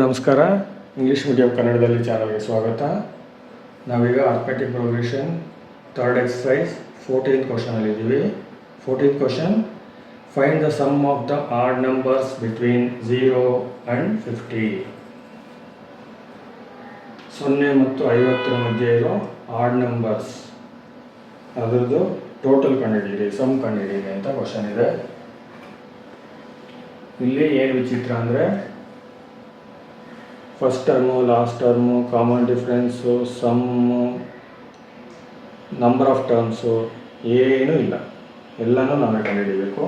ನಮಸ್ಕಾರ. English medium ಕನ್ನಡದಲ್ಲಿ ಚಾನಲ್ಗೆ ಸ್ವಾಗತ. ನಾವೀಗ arithmetic progression third exercise 14th ಕ್ವಶನಲ್ಲಿದ್ದೀವಿ. 14th question, find the sum of the odd numbers between 0 and 50. 0 ಮತ್ತು 50 ಮಧ್ಯೆ ಇರೋ ಆಡ್ ನಂಬರ್ಸ್ ಅದರದ್ದು ಟೋಟಲ್ ಕಂಡುಹಿಡಿಯಿರಿ, ಸಮ್ ಕಂಡುಹಿಡಿಯಿರಿ ಅಂತ ಕ್ವಶನ್ ಇದೆ. ಇಲ್ಲಿ ಏನು ವಿಚಿತ್ರ ಅಂದರೆ first term, last term, common difference, sum, number of terms ಏನೂ ಇಲ್ಲ, ಎಲ್ಲನೂ ನಾವೇ ಕಂಡುಹಿಡಿಬೇಕು.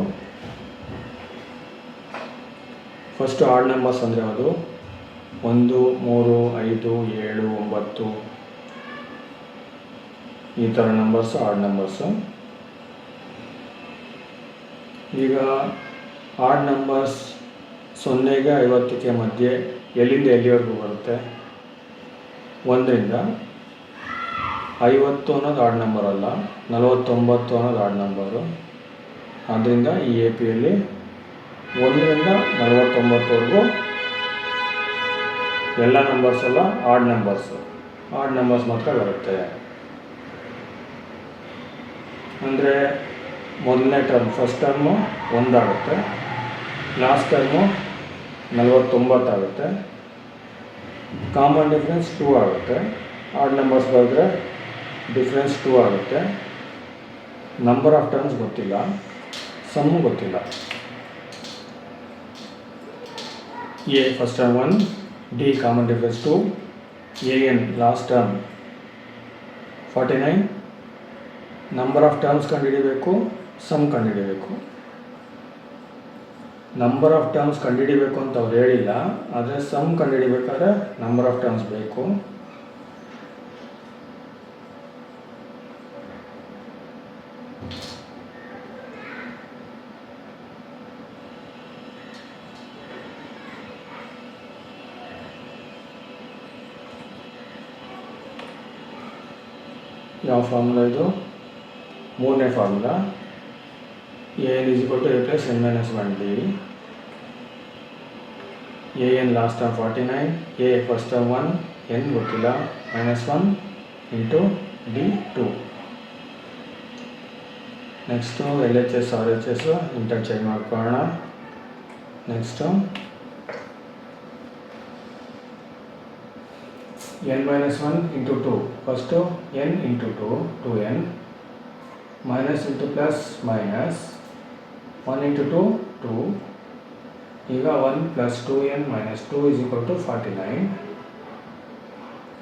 ಫಸ್ಟು ಆಡ್ ನಂಬರ್ಸ್ ಅಂದರೆ ಅದು 1, 3, 5, 7, 9 ಈ ಥರ ನಂಬರ್ಸು ಆಡ್ ನಂಬರ್ಸು. ಈಗ ಆಡ್ ನಂಬರ್ಸ್ 0ಗೆ 50ಕ್ಕೆ ಮಧ್ಯೆ ಎಲ್ಲಿಂದ ಎಲ್ಲಿವರೆಗೂ ಬರುತ್ತೆ? 1ರಿಂದ 50 ಅನ್ನೋದು ಆಡ್ ನಂಬರ್ ಅಲ್ಲ, 49 ಅನ್ನೋದು ಆಡ್ ನಂಬರು. ಆದ್ದರಿಂದ ಈ ಎ ಪಿಯಲ್ಲಿ 1ರಿಂದ 49ವರೆಗೂ ಎಲ್ಲ ನಂಬರ್ಸ್ ಅಲ್ಲ, ಆಡ್ ನಂಬರ್ಸ್ ಮಾತ್ರ ಬರುತ್ತೆ. ಅಂದರೆ ಮೊದಲನೇ ಟರ್ಮ್, ಫಸ್ಟ್ ಟರ್ಮು 1 ಆಗುತ್ತೆ, ಲಾಸ್ಟ್ ಟರ್ಮು 49 ಆಗುತ್ತೆ, ಕಾಮನ್ ಡಿಫ್ರೆನ್ಸ್ 2 ಆಗುತ್ತೆ. ಆಡ್ ನಂಬರ್ಸ್ ಬರೆದ್ರೆ ಡಿಫ್ರೆನ್ಸ್ 2 ಆಗುತ್ತೆ. ನಂಬರ್ ಆಫ್ ಟರ್ಮ್ಸ್ ಗೊತ್ತಿಲ್ಲ, ಸಮ್ಮು ಗೊತ್ತಿಲ್ಲ. A first term 1, D common difference 2, A N last term 49. Number of terms ಕಂಡುಹಿಡಿಬೇಕು, ಸಮ್ ಕಂಡುಹಿಡಿಬೇಕು. ನಂಬರ್ ಆಫ್ ಟರ್ಮ್ಸ್ ಕಂಡುಹಿಡಿಬೇಕು ಅಂತ ಅವ್ರು ಹೇಳಿಲ್ಲ, ಆದರೆ ಸಮ್ ಕಂಡುಹಿಡಿಬೇಕಾದ್ರೆ ನಂಬರ್ ಆಫ್ ಟರ್ಮ್ಸ್ ಬೇಕು. ಯಾವ ಫಾರ್ಮುಲಾ ಇದು? 3ನೇ formula. an is equal to a plus n minus 1d. an last term 49, a first term 1, n ಗೊತ್ತಿಲ್ಲ, minus 1 into d 2. Next LHS RHS interchange ಮಾಡ್ಕೊಳ್ಳೋಣ. Next n minus 1 into 2. First n into 2, 2n, minus into plus minus 1 into 2, 2. ಈಗ 1 plus 2n minus 2 is equal to 49.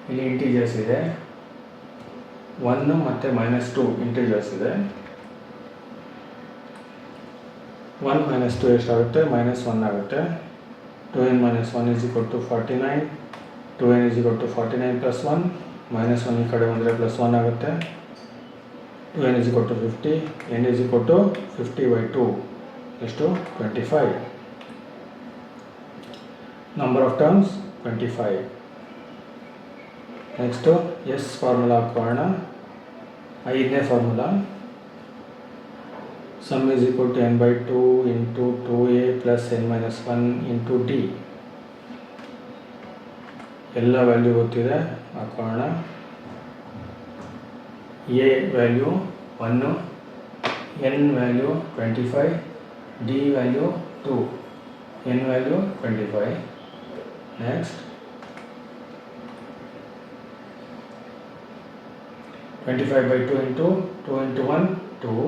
ಇಲ್ಲಿ integers ಇದೆ, 1 ಮತ್ತು minus 2 integers ಇದೆ. 1 minus 2 ಎಷ್ಟಾಗುತ್ತೆ? minus 1 ಆಗುತ್ತೆ. 2n minus 1 is equal to 49. 2n is equal to 49 plus 1, minus 1 ಈ ಕಡೆ ಬಂದರೆ plus 1 ಆಗುತ್ತೆ. 2n is equal to 50, n is equal to 50 by 2, ಎಷ್ಟು? 25. Number of terms 25. Next S formula ಹಾಕೋಣ. 5ನೇ formula, sum is equal to n by 2 into 2a plus n minus 1 into d. ಎಲ್ಲ value ಗೊತ್ತಿದೆ, ಹಾಕೋಣ. a value 1, n value 25, d value 2, n value 25. Next 25 by 2 into 2 into 1, 2,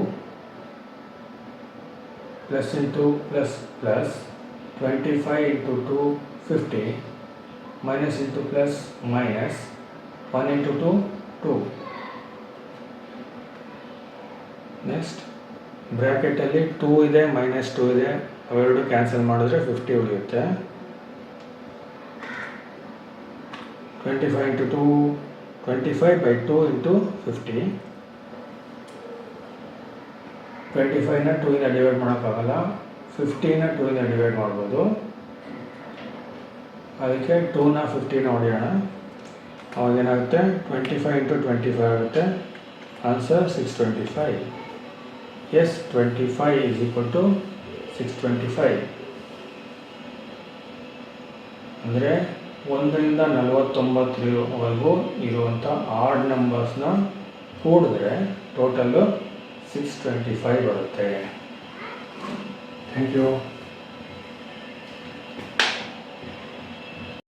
plus into plus plus 25 into 2, 50, minus into plus minus 1 into 2, 2. Next ಬ್ರ್ಯಾಕೆಟಲ್ಲಿ 2 ಇದೆ, minus 2 ಇದೆ, ಅವೆರಡು cancel ಮಾಡಿದ್ರೆ 50 ಉಳಿಯುತ್ತೆ. 25 into 2, 25 by 2 into 50. 25ನ 2ಇಂದ divide ಮಾಡೋಕ್ಕಾಗಲ್ಲ, 50ನ 2ಇಂದ divide ಮಾಡ್ಬೋದು. ಅದಕ್ಕೆ 2ನ 50ನ ಹೊಡೆಯೋಣ. ಅವಾಗೇನಾಗುತ್ತೆ? 25 into 25 ಆಗುತ್ತೆ. Answer 625. S 25 is equal to 625. ಅಂದರೆ 1ರಿಂದ 49ವರೆಗೂ ಇರುವಂಥ ಆಡ್ ನಂಬರ್ಸ್ನ ಕೂಡಿದ್ರೆ ಟೋಟಲ್ಲು 625 ಬರುತ್ತೆ. Thank you.